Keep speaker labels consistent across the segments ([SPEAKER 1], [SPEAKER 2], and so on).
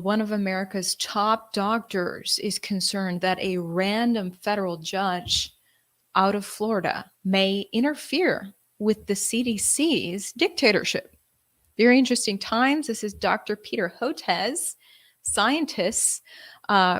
[SPEAKER 1] One of America's top doctors is concerned that a random federal judge out of Florida may interfere with the CDC's dictatorship. Very interesting times. This is Dr. Peter Hotez, scientist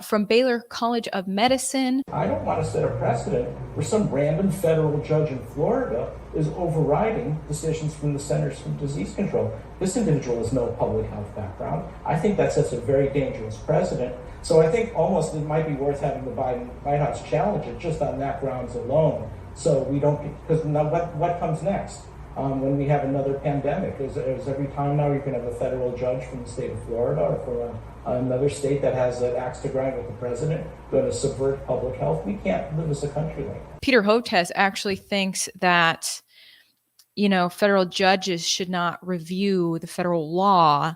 [SPEAKER 1] from Baylor College of Medicine.
[SPEAKER 2] I don't want to set a precedent where some random federal judge in Florida is overriding decisions from the Centers for Disease Control. This individual has no public health background. I think that sets a very dangerous precedent. So I think almost it might be worth having the White House challenge it just on that grounds alone. So we don't, because now what comes next? When we have another pandemic, is every time now you can have a federal judge from the state of Florida or from another state that has an axe to grind with the president going to subvert public health. We can't live as a country like that.
[SPEAKER 1] Peter Hotez actually thinks that, federal judges should not review the federal law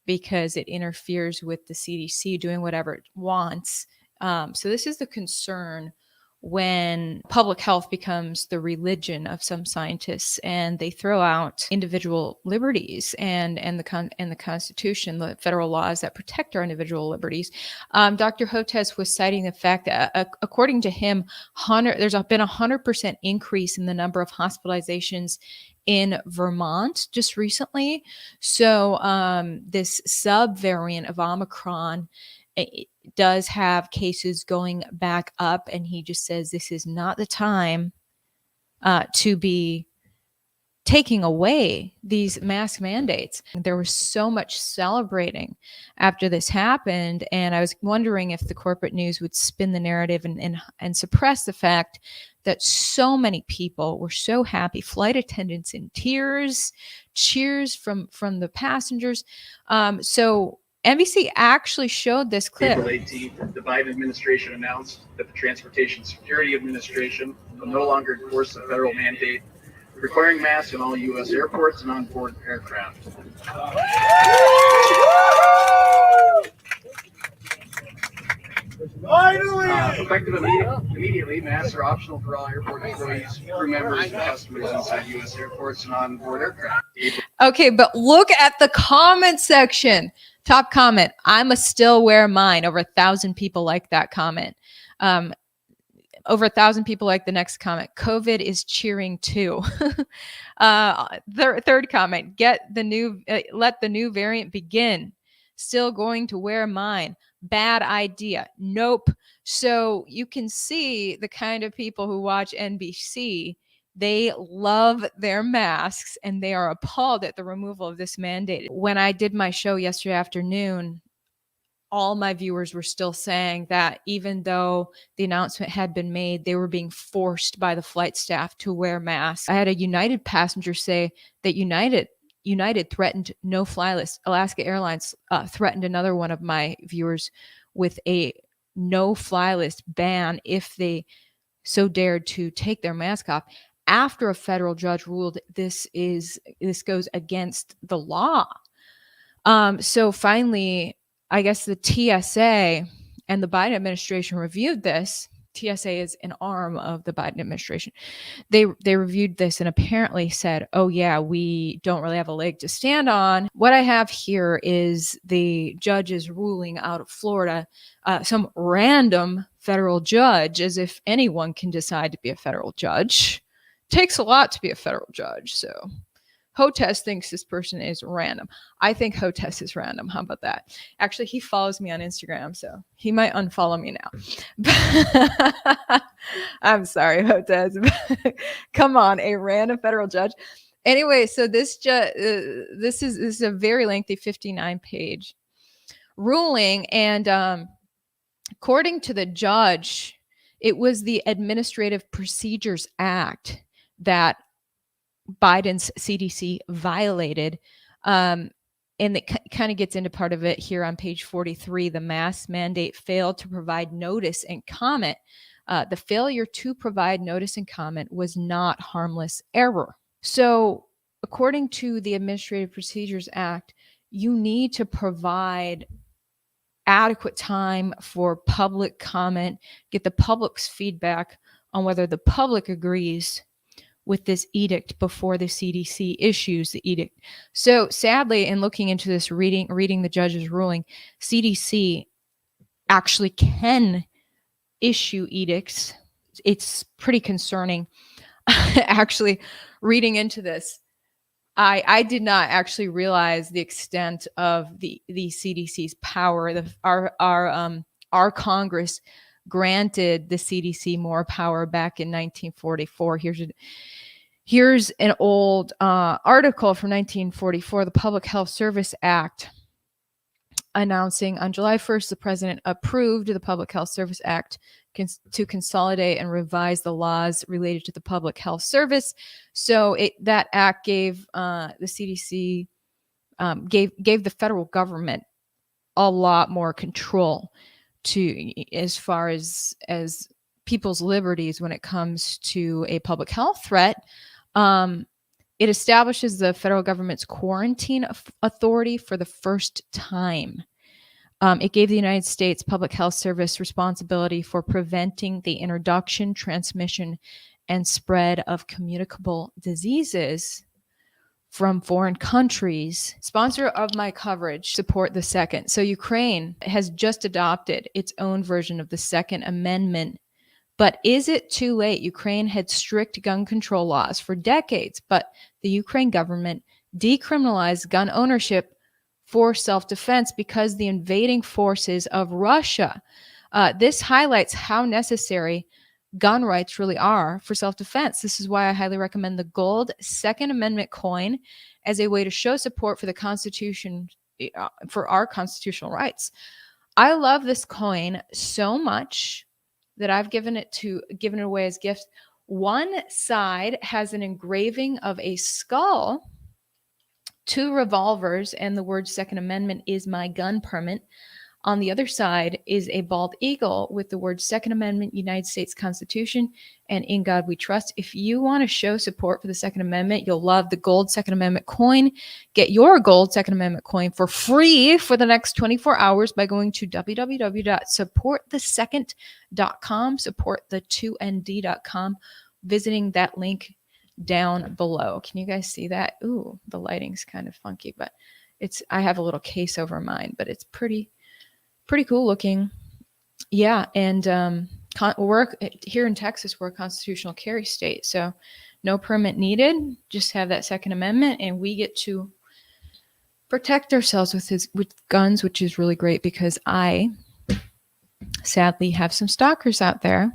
[SPEAKER 1] because it interferes with the CDC doing whatever it wants. So this is the concern when public health becomes the religion of some scientists, and they throw out individual liberties and the Constitution, the federal laws that protect our individual liberties. Dr. Hotez was citing the fact that, according to him, there's been 100% increase in the number of hospitalizations in Vermont just recently. So this subvariant of Omicron, it does have cases going back up, and he just says this is not the time to be taking away these mask mandates. There was so much celebrating after this happened, and I was wondering if the corporate news would spin the narrative and suppress the fact that so many people were so happy. Flight attendants in tears, cheers from the passengers. So NBC actually showed this clip.
[SPEAKER 3] April 18th, the Biden administration announced that the Transportation Security Administration will no longer enforce the federal mandate requiring masks in all U.S. airports and on-board aircraft. Effective immediately, masks are optional for all airport employees, crew members, and customers inside U.S. airports and on-board aircraft.
[SPEAKER 1] Okay, but look at the comment section. Top comment, I must still wear mine. Over 1,000 people like that comment. Over 1,000 people like the next comment. COVID is cheering too. Third comment, let the new variant begin. Still going to wear mine. Bad idea. Nope. So you can see the kind of people who watch NBC. They love their masks, and they are appalled at the removal of this mandate. When I did my show yesterday afternoon, all my viewers were still saying that even though the announcement had been made, they were being forced by the flight staff to wear masks. I had a United passenger say that United threatened no-fly list. Alaska Airlines threatened another one of my viewers with a no-fly list ban if they so dared to take their mask off. After a federal judge ruled this goes against the law. So finally, I guess the TSA and the Biden administration reviewed this. TSA is an arm of the Biden administration. They reviewed this and apparently said, oh yeah, we don't really have a leg to stand on. What I have here is the judge's ruling out of Florida, some random federal judge, as if anyone can decide to be a federal judge. Takes a lot to be a federal judge. So Hotez thinks this person is random. I think Hotez is random. How about that? Actually, he follows me on Instagram, so he might unfollow me now. I'm sorry, Hotez. Come on, a random federal judge. Anyway, so this is a very lengthy 59-page ruling, and according to the judge, it was the Administrative Procedures Act that Biden's CDC violated. And it kind of gets into part of it here on page 43. The mask mandate failed to provide notice and comment. The failure to provide notice and comment was not harmless error. So according to the Administrative Procedures Act, you need to provide adequate time for public comment, get the public's feedback on whether the public agrees with this edict before the CDC issues the edict. So sadly, in looking into this, reading the judge's ruling, CDC actually can issue edicts. It's pretty concerning. Actually, reading into this, I did not actually realize the extent of the CDC's power. Our Congress granted the CDC more power back in 1944. Here's an old article from 1944, the Public Health Service Act, announcing on July 1st, the president approved the Public Health Service Act to consolidate and revise the laws related to the public health service. So that act gave the CDC, gave the federal government a lot more control to as far as people's liberties when it comes to a public health threat. It establishes the federal government's quarantine authority for the first time. It gave the United States Public Health Service responsibility for preventing the introduction, transmission, and spread of communicable diseases from foreign countries. Sponsor of my coverage, support the second. So Ukraine has just adopted its own version of the Second Amendment. But is it too late? Ukraine had strict gun control laws for decades, but the Ukraine government decriminalized gun ownership for self-defense because the invading forces of Russia. This highlights how necessary gun rights really are for self-defense. This is why I highly recommend the gold Second Amendment coin as a way to show support for the Constitution, for our constitutional rights. I love this coin so much that I've given it away as gifts. One side has an engraving of a skull, 2 revolvers, and the word Second Amendment is my gun permit. On the other side is a bald eagle with the word Second Amendment, United States Constitution, and In God We Trust. If you want to show support for the Second Amendment, you'll love the gold Second Amendment coin. Get your gold Second Amendment coin for free for the next 24 hours by going to www.supportthesecond.com, supportthe2nd.com, visiting that link down below. Can you guys see that? Ooh, the lighting's kind of funky, but I have a little case over mine, but it's pretty cool looking. Yeah. And we're here in Texas, we're a constitutional carry state. So no permit needed. Just have that Second Amendment and we get to protect ourselves with guns, which is really great because I sadly have some stalkers out there.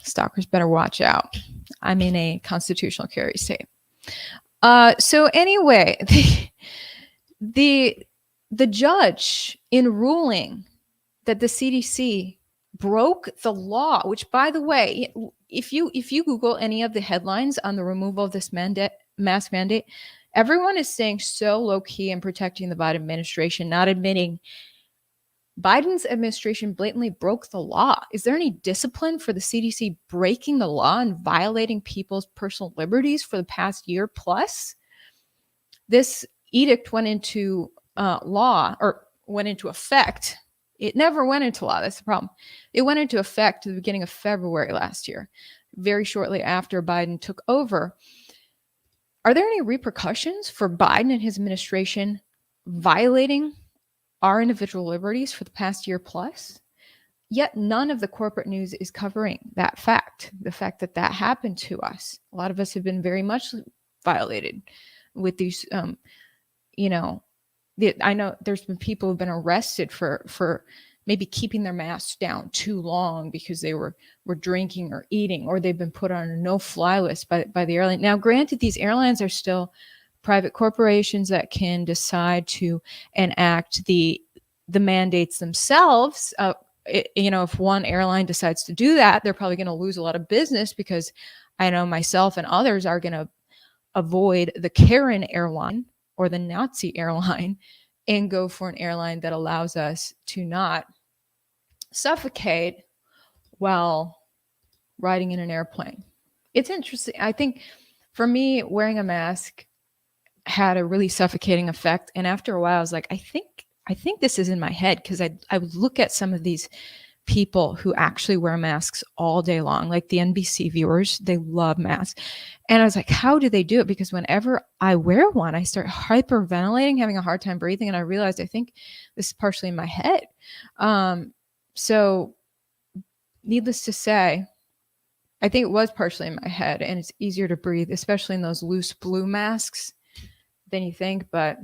[SPEAKER 1] Stalkers better watch out. I'm in a constitutional carry state. So anyway, the judge, in ruling that the CDC broke the law, which, by the way, if you Google any of the headlines on the removal of this mask mandate, everyone is saying so low key and protecting the Biden administration, not admitting Biden's administration blatantly broke the law. Is there any discipline for the CDC breaking the law and violating people's personal liberties for the past year plus? This edict went into went into effect. It never went into law. That's the problem. It went into effect at the beginning of February last year, very shortly after Biden took over. Are there any repercussions for Biden and his administration violating our individual liberties for the past year plus? Yet none of the corporate news is covering that fact, the fact that happened to us. A lot of us have been very much violated with these, I know there's been people who've been arrested for maybe keeping their masks down too long because they were drinking or eating, or they've been put on a no-fly list by the airline. Now, granted, these airlines are still private corporations that can decide to enact the mandates themselves. If one airline decides to do that, they're probably going to lose a lot of business because I know myself and others are going to avoid the Karen airline or the Nazi airline and go for an airline that allows us to not suffocate while riding in an airplane. It's interesting. I think for me, wearing a mask had a really suffocating effect. And after a while, I was like, I think this is in my head, because I would look at some of these people who actually wear masks all day long, like the NBC viewers, they love masks. And I was like, how do they do it? Because whenever I wear one, I start hyperventilating, having a hard time breathing. And I realized, I think this is partially in my head. So needless to say, I think it was partially in my head, and it's easier to breathe, especially in those loose blue masks than you think. But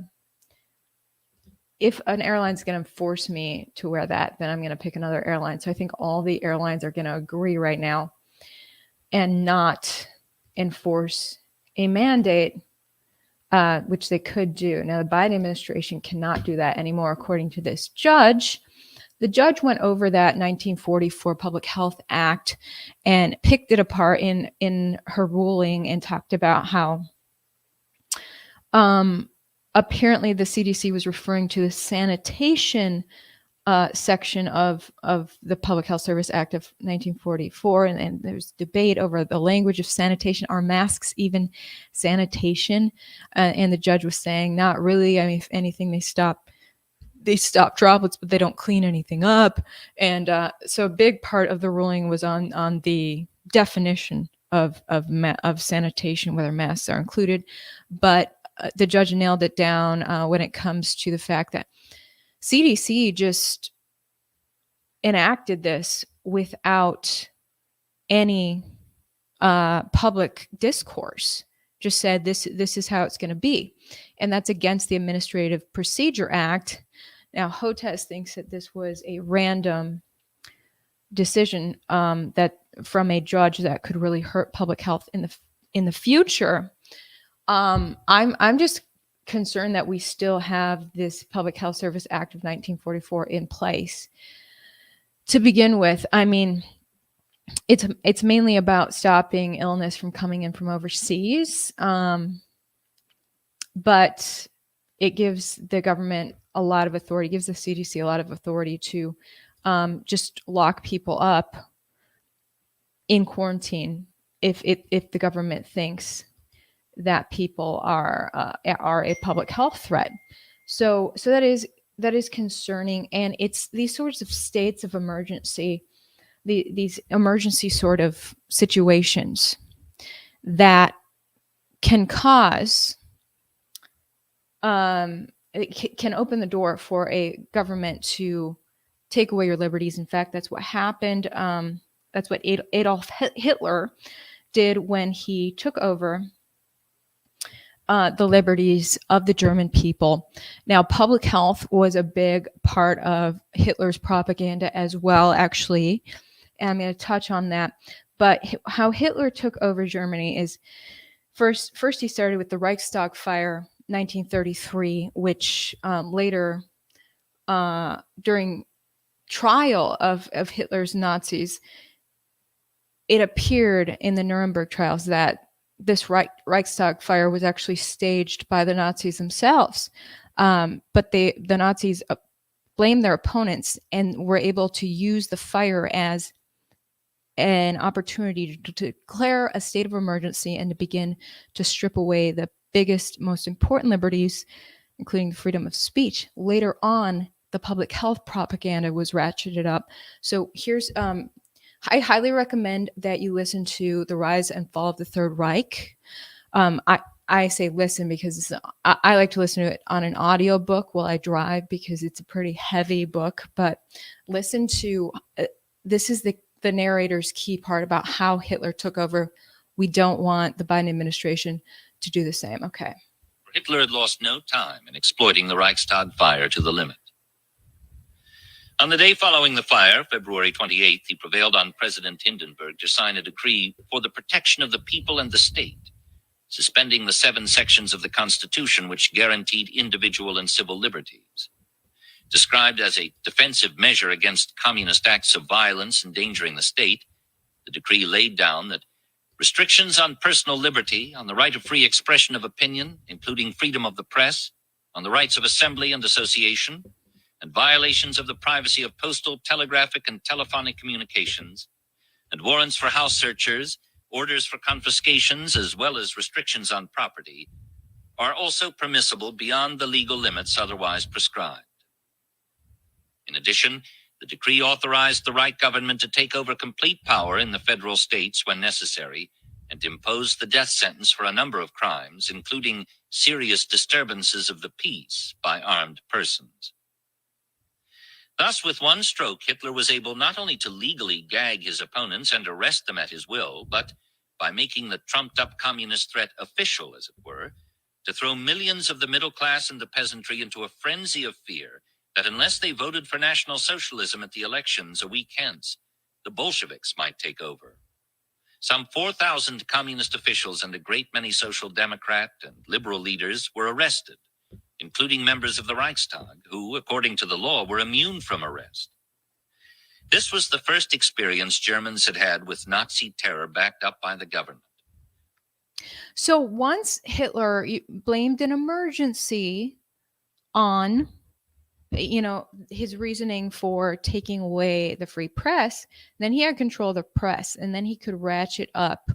[SPEAKER 1] if an airline's going to force me to wear that, then I'm going to pick another airline. So I think all the airlines are going to agree right now and not enforce a mandate, which they could do. Now, the Biden administration cannot do that anymore, according to this judge. The judge went over that 1944 Public Health Act and picked it apart in her ruling and talked about how apparently the CDC was referring to the sanitation section of the Public Health Service Act of 1944, and there's debate over the language of sanitation. Are masks even sanitation? And the judge was saying, not really. I mean, if anything, they stop droplets, but they don't clean anything up. And so a big part of the ruling was on the definition of sanitation, whether masks are included. But the judge nailed it down when it comes to the fact that CDC just enacted this without any public discourse. Just said this is how it's going to be, and that's against the Administrative Procedure Act. Now, HOTES thinks that this was a random decision that from a judge that could really hurt public health in the future. I'm just concerned that we still have this Public Health Service Act of 1944 in place. To begin with, I mean, it's mainly about stopping illness from coming in from overseas, but it gives the government a lot of authority, gives the CDC a lot of authority to just lock people up in quarantine if the government thinks that people are a public health threat. So that is concerning, and it's these sorts of states of emergency, these emergency sort of situations that can cause it can open the door for a government to take away your liberties. In fact, that's what happened. That's what Adolf Hitler did when he took over the liberties of the German people. Now, public health was a big part of Hitler's propaganda as well, actually. And I'm going to touch on that. But how Hitler took over Germany is first he started with the Reichstag fire, 1933, which later, during trial of Hitler's Nazis, it appeared in the Nuremberg trials that this Reichstag fire was actually staged by the Nazis themselves. But the Nazis blamed their opponents and were able to use the fire as an opportunity to declare a state of emergency and to begin to strip away the biggest, most important liberties, including the freedom of speech. Later on, the public health propaganda was ratcheted up. So here's I highly recommend that you listen to The Rise and Fall of the Third Reich. I say listen because I like to listen to it on an audio book while I drive because it's a pretty heavy book. But listen to this is the narrator's key part about how Hitler took over. We don't want the Biden administration to do the same. Okay.
[SPEAKER 4] Hitler had lost no time in exploiting the Reichstag fire to the limit. On the day following the fire, February 28th, he prevailed on President Hindenburg to sign a decree for the protection of the people and the state, suspending the 7 sections of the Constitution which guaranteed individual and civil liberties. Described as a defensive measure against communist acts of violence endangering the state, the decree laid down that restrictions on personal liberty, on the right of free expression of opinion, including freedom of the press, on the rights of assembly and association, and violations of the privacy of postal, telegraphic, and telephonic communications, and warrants for house searchers, orders for confiscations, as well as restrictions on property, are also permissible beyond the legal limits otherwise prescribed. In addition, The decree authorized the Reich government to take over complete power in the federal states when necessary and imposed the death sentence for a number of crimes, including serious disturbances of the peace by armed persons. Thus, with one stroke, Hitler was able not only to legally gag his opponents and arrest them at his will, but, by making the trumped-up communist threat official, as it were, to throw millions of the middle class and the peasantry into a frenzy of fear that unless they voted for National Socialism at the elections a week hence, the Bolsheviks might take over. Some 4,000 communist officials and a great many social democrat and liberal leaders were arrested, including members of the Reichstag, who, according to the law, were immune from arrest. This was the first experience Germans had had with Nazi terror backed up by the government.
[SPEAKER 1] So once Hitler blamed an emergency on, his reasoning for taking away the free press, then he had control of the press, and then he could ratchet up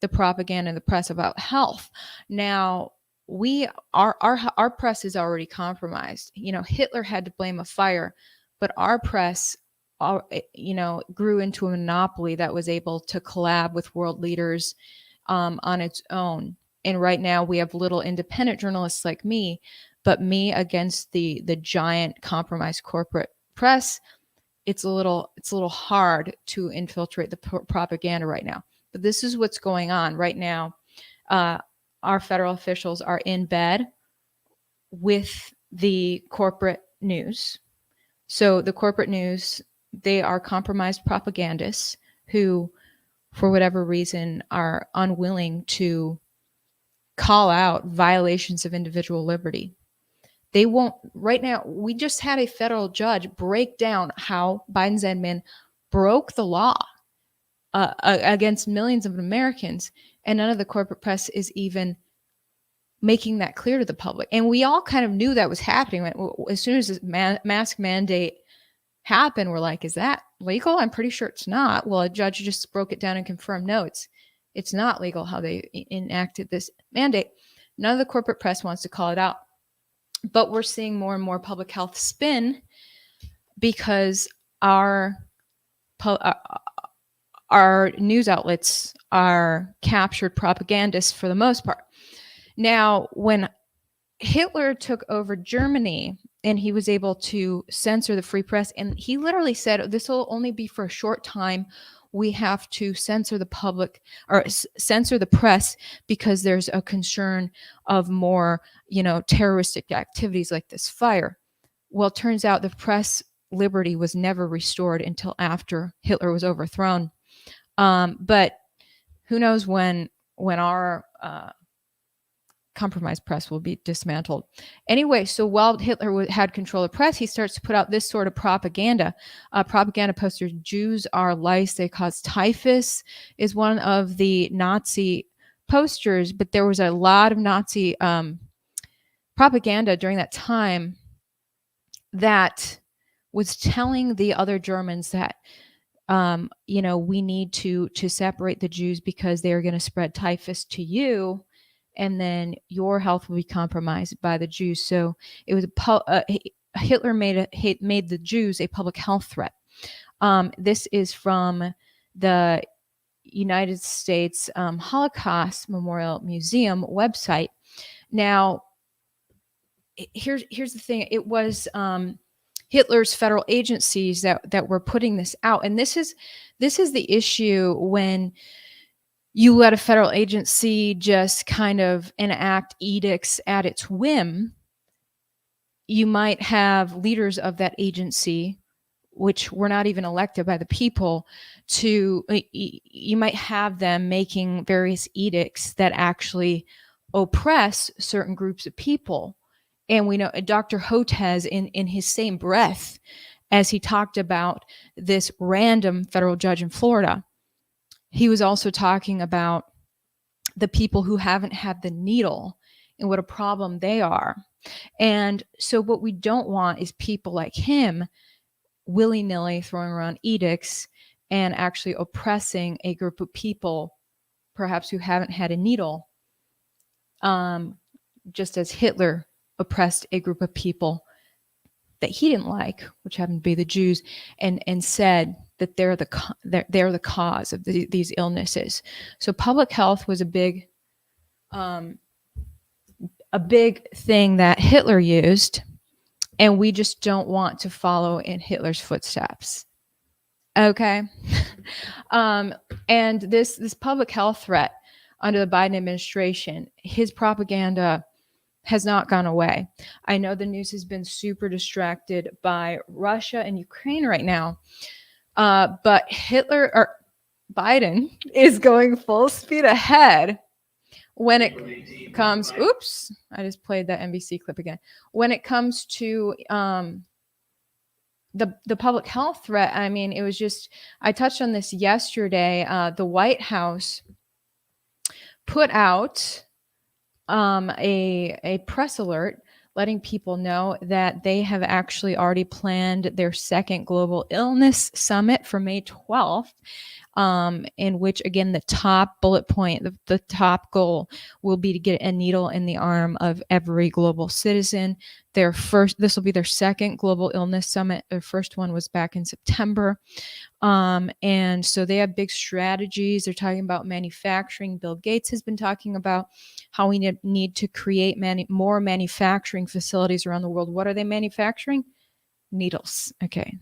[SPEAKER 1] the propaganda in the press about health. Now, our press is already compromised. Hitler had to blame a fire, but our press, grew into a monopoly that was able to collab with world leaders on its own. And right now we have little independent journalists like me, but me against the giant compromised corporate press, it's a little hard to infiltrate the propaganda right now. But this is what's going on right now. Our federal officials are in bed with the corporate news. So the corporate news, they are compromised propagandists who, for whatever reason, are unwilling to call out violations of individual liberty. They won't. Right now, we just had a federal judge break down how Biden's admin broke the law against millions of Americans, and none of the corporate press is even making that clear to the public. And we all kind of knew that was happening. As soon as this mask mandate happened, we're like, is that legal? I'm pretty sure it's not. Well, a judge just broke it down and confirmed, no, it's not legal how they enacted this mandate. None of the corporate press wants to call it out. But we're seeing more and more public health spin because our news outlets are captured propagandists for the most part. Now, when Hitler took over Germany and he was able to censor the free press, and he literally said, this will only be for a short time. We have to censor the public or censor the press because there's a concern of more, terroristic activities like this fire. Well, it turns out the press liberty was never restored until after Hitler was overthrown. But who knows when our compromised press will be dismantled. Anyway, so while Hitler had control of press, he starts to put out this sort of propaganda. Propaganda posters, Jews are lice, they cause typhus, is one of the Nazi posters, but there was a lot of Nazi propaganda during that time that was telling the other Germans that we need to separate the Jews because they are going to spread typhus to you, and then your health will be compromised by the Jews. So it was Hitler made the Jews a public health threat. This is from the United States Holocaust Memorial Museum website. Now, here's the thing. It was Hitler's federal agencies that were putting this out, and this is the issue when you let a federal agency just kind of enact edicts at its whim. You might have leaders of that agency, which were not even elected by the people, you might have them making various edicts that actually oppress certain groups of people. And we know Dr. Hotez, in his same breath as he talked about this random federal judge in Florida, he was also talking about the people who haven't had the needle and what a problem they are. And so what we don't want is people like him willy-nilly throwing around edicts and actually oppressing a group of people, perhaps who haven't had a needle, just as Hitler oppressed a group of people that he didn't like, which happened to be the Jews, and said that they're the cause of these illnesses. So public health was a big thing that Hitler used, and we just don't want to follow in Hitler's footsteps. Okay. And this public health threat under the Biden administration, his propaganda has not gone away. I know the news has been super distracted by Russia and Ukraine right now, but Biden is going full speed ahead when it comes. Oops, I just played that NBC clip again. When it comes to the public health threat, I mean, it was just, I touched on this yesterday. The White House put out a press alert letting people know that they have actually already planned their second global illness summit for May 12th, in which, again, the top bullet point, the top goal will be to get a needle in the arm of every global citizen. This will be their second global illness summit. Their first one was back in September. And so they have big strategies. They're talking about manufacturing. Bill Gates has been talking about how we need to create more manufacturing facilities around the world. What are they manufacturing? Needles. Okay.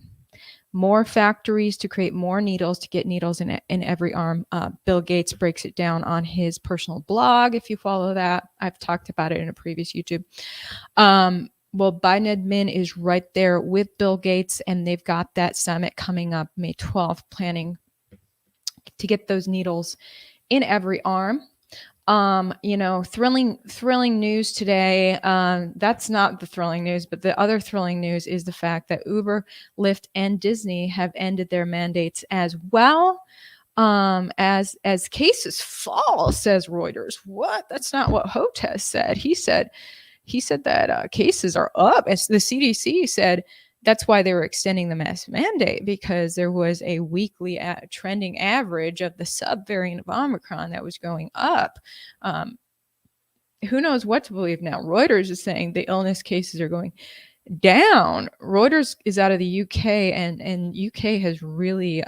[SPEAKER 1] More factories to create more needles, to get needles in every arm. Bill Gates breaks it down on his personal blog. If you follow that, I've talked about it in a previous YouTube. Well, Biden admin is right there with Bill Gates, and they've got that summit coming up May 12th, planning to get those needles in every arm. Thrilling news today. That's not the thrilling news, but the other thrilling news is the fact that Uber, Lyft, and Disney have ended their mandates as well. As cases fall, says Reuters. What? That's not what Hotez said. He said that cases are up. As the CDC said, that's why they were extending the mask mandate, because there was a weekly trending average of the subvariant of Omicron that was going up. Who knows what to believe now? Reuters is saying the illness cases are going down. Reuters is out of the UK, and UK has really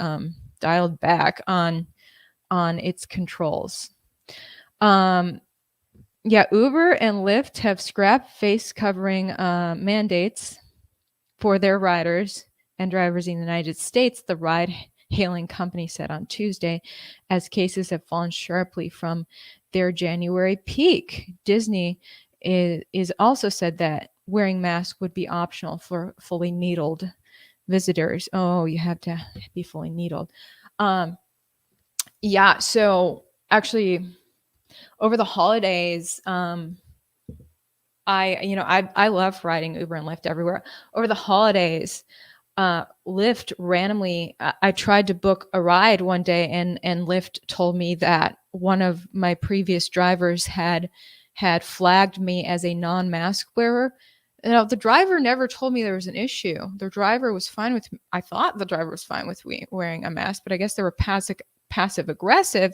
[SPEAKER 1] dialed back on its controls. Uber and Lyft have scrapped face covering mandates for their riders and drivers in the United States, the ride-hailing company said on Tuesday, as cases have fallen sharply from their January peak. Disney is also said that wearing masks would be optional for fully needled visitors. Oh, you have to be fully needled. So actually, over the holidays, I love riding Uber and Lyft everywhere. Over the holidays, Lyft randomly, I tried to book a ride one day, and Lyft told me that one of my previous drivers had flagged me as a non-mask wearer. Now, the driver never told me there was an issue. The driver was fine with me. I thought the driver was fine with me wearing a mask, but I guess they were passive aggressive.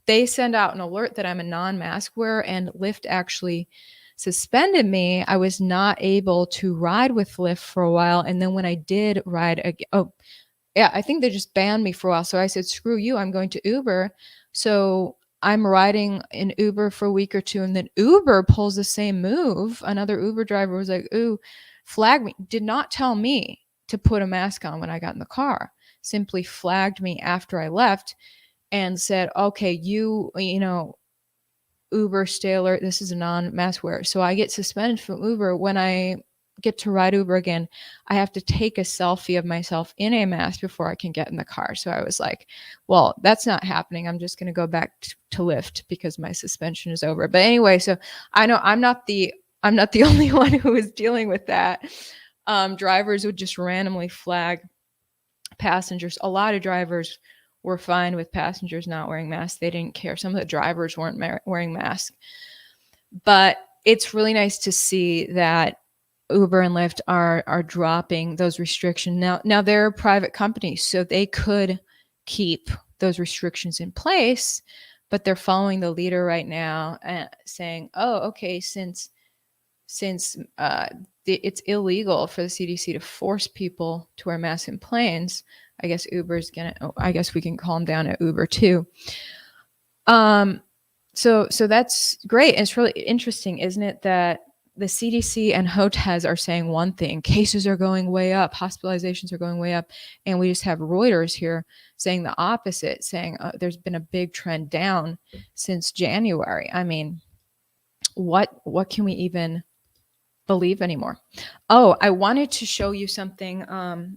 [SPEAKER 1] They send out an alert that I'm a non-mask wearer, and Lyft actually suspended me. I was not able to ride with Lyft for a while. And then when I did ride again, I think they just banned me for a while. So I said, screw you, I'm going to Uber. So I'm riding in Uber for a week or two, and then Uber pulls the same move. Another Uber driver was like, ooh, flag me. Did not tell me to put a mask on when I got in the car. Simply flagged me after I left and said, okay, you know, Uber, stay alert. This is a non-mask wearer. So I get suspended from Uber. When I get to ride Uber again, I have to take a selfie of myself in a mask before I can get in the car. So I was like, well, that's not happening. I'm just going to go back to Lyft because my suspension is over. But anyway, so I know I'm not the only one who is dealing with that. Drivers would just randomly flag passengers. A lot of drivers were fine with passengers not wearing masks. They didn't care. Some of the drivers weren't wearing masks. But it's really nice to see that Uber and Lyft are dropping those restrictions. Now they're private companies, so they could keep those restrictions in place, but they're following the leader right now, saying, oh, okay, since it's illegal for the CDC to force people to wear masks in planes. I guess Uber's gonna. Oh, I guess we can calm down at Uber too. So that's great. And it's really interesting, isn't it, that the CDC and HOTAS are saying one thing: cases are going way up, hospitalizations are going way up, and we just have Reuters here saying the opposite, saying there's been a big trend down since January. I mean, what can we even believe anymore? Oh, I wanted to show you something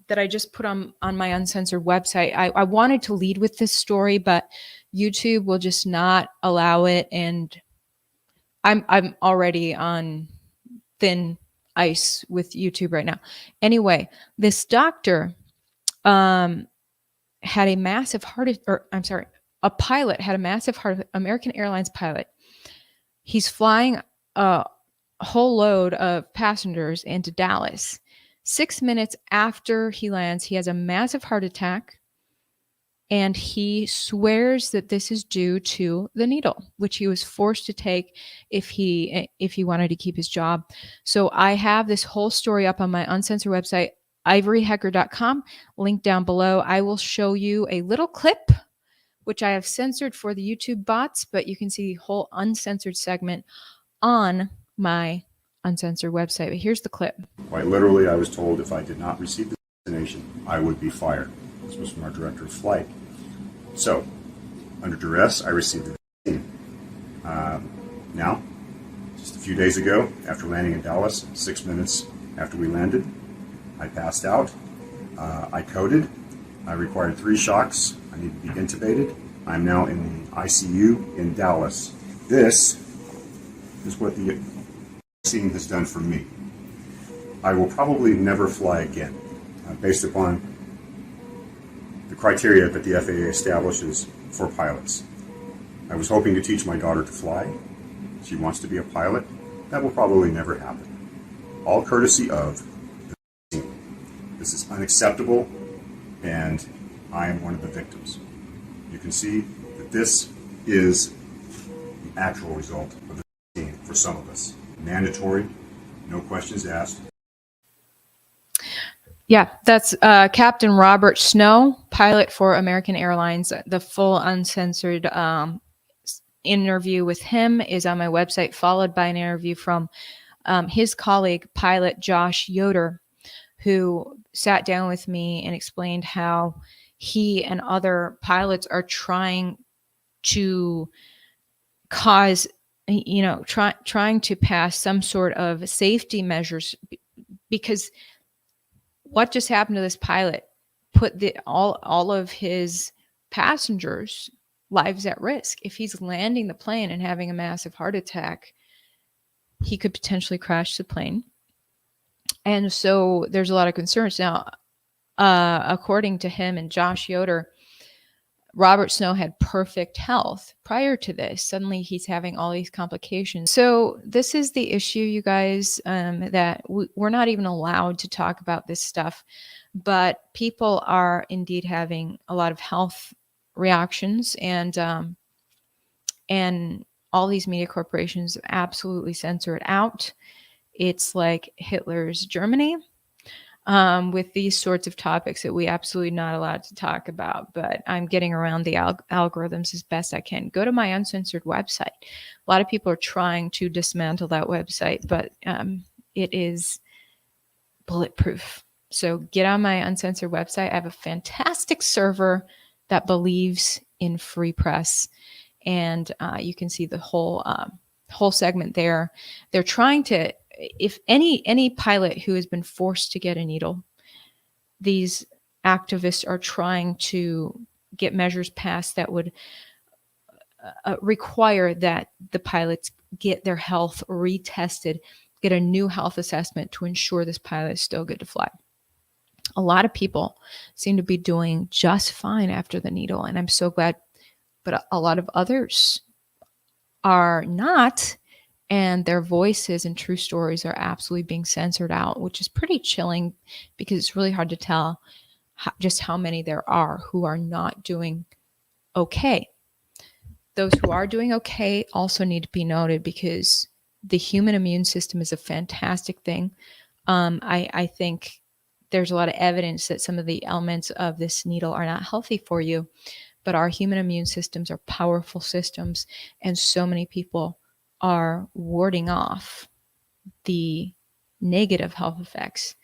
[SPEAKER 1] that I just put on my uncensored website. I wanted to lead with this story, but YouTube will just not allow it, and I'm already on thin ice with YouTube right now. Anyway, this doctor had a massive a pilot had a massive heart. American Airlines pilot. He's flying a whole load of passengers into Dallas. 6 minutes after he lands, he has a massive heart attack, and he swears that this is due to the needle, which he was forced to take if he wanted to keep his job. So I have this whole story up on my uncensored website, ivoryhecker.com, link down below. I will show you a little clip, which I have censored for the YouTube bots, but you can see the whole uncensored segment on my uncensored website. But here's the clip.
[SPEAKER 5] Quite literally, I was told if I did not receive the vaccination, I would be fired. This was from our director of flight. So, under duress, I received the vaccine. Now, just a few days ago, after landing in Dallas, 6 minutes after we landed, I passed out. I coded. I required 3 shocks. I need to be intubated. I'm now in the ICU in Dallas. This is what the vaccine has done for me. I will probably never fly again, based upon the criteria that the FAA establishes for pilots. I was hoping to teach my daughter to fly. She wants to be a pilot. That will probably never happen. All courtesy of the vaccine. This is unacceptable, and I am one of the victims. You can see that this is the actual result of the vaccine for some of us. Mandatory, no questions asked.
[SPEAKER 1] Yeah, that's Captain Robert Snow, pilot for American Airlines. The full uncensored interview with him is on my website, followed by an interview from his colleague, pilot Josh Yoder, who sat down with me and explained how he and other pilots are trying to cause, trying to pass some sort of safety measures, because what just happened to this pilot put all of his passengers' lives at risk. If he's landing the plane and having a massive heart attack, he could potentially crash the plane. And so there's a lot of concerns. Now, according to him and Josh Yoder, Robert Snow had perfect health prior to this. Suddenly he's having all these complications. So this is the issue, you guys, that we're not even allowed to talk about this stuff, but people are indeed having a lot of health reactions, and all these media corporations absolutely censor it out. It's like Hitler's Germany. With these sorts of topics that we absolutely not allowed to talk about, but I'm getting around the algorithms as best I can. Go to my uncensored website. A lot of people are trying to dismantle that website, but it is bulletproof. So get on my uncensored website. I have a fantastic server that believes in free press, and you can see the whole segment there. They're trying to, if any pilot who has been forced to get a needle, these activists are trying to get measures passed that would require that the pilots get their health retested, get a new health assessment to ensure this pilot is still good to fly. A lot of people seem to be doing just fine after the needle, and I'm so glad, but a lot of others are not. And their voices and true stories are absolutely being censored out, which is pretty chilling, because it's really hard to tell just how many there are who are not doing okay. Those who are doing okay also need to be noted, because the human immune system is a fantastic thing. I think there's a lot of evidence that some of the elements of this needle are not healthy for you, but our human immune systems are powerful systems, and so many people are warding off the negative health effects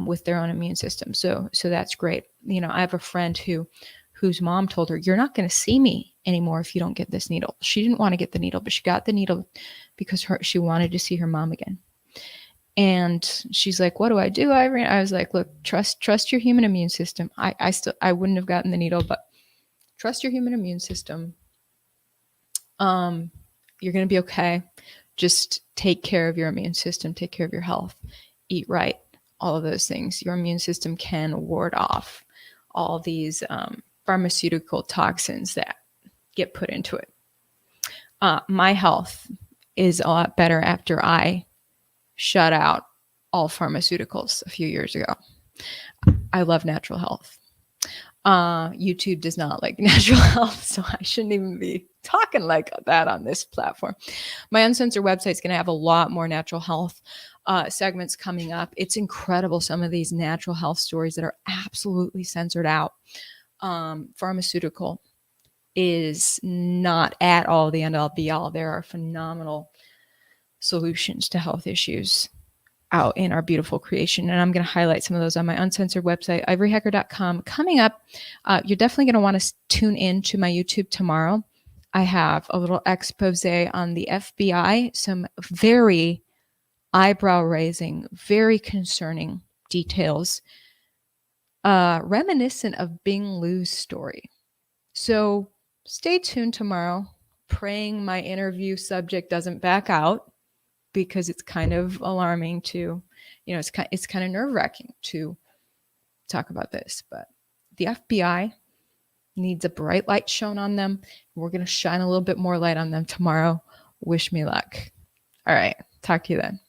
[SPEAKER 1] with their own immune system. So that's great. I have a friend whose mom told her, "You're not going to see me anymore if you don't get this needle." She didn't want to get the needle, but she got the needle because she wanted to see her mom again. And she's like, "What do I do, Ivory?" I was like, "Look, trust your human immune system." I wouldn't have gotten the needle, but trust your human immune system. You're going to be okay. Just take care of your immune system, take care of your health, eat right, all of those things. Your immune system can ward off all these pharmaceutical toxins that get put into it. My health is a lot better after I shut out all pharmaceuticals a few years ago. I love natural health. YouTube does not like natural health, so I shouldn't even be talking like that on this platform. My Uncensored website is going to have a lot more natural health segments coming up. It's incredible, some of these natural health stories that are absolutely censored out. Pharmaceutical is not at all the end all be all. There are phenomenal solutions to health issues out in our beautiful creation. And I'm going to highlight some of those on my Uncensored website, ivoryhecker.com. Coming up, you're definitely going to want to tune in to my YouTube tomorrow. I have a little expose on the FBI, some very eyebrow raising, very concerning details, reminiscent of Bing Liu's story. So stay tuned tomorrow, praying my interview subject doesn't back out, because it's kind of alarming to, it's kind of nerve-wracking to talk about this. But the FBI needs a bright light shown on them. We're going to shine a little bit more light on them tomorrow. Wish me luck. All right. Talk to you then.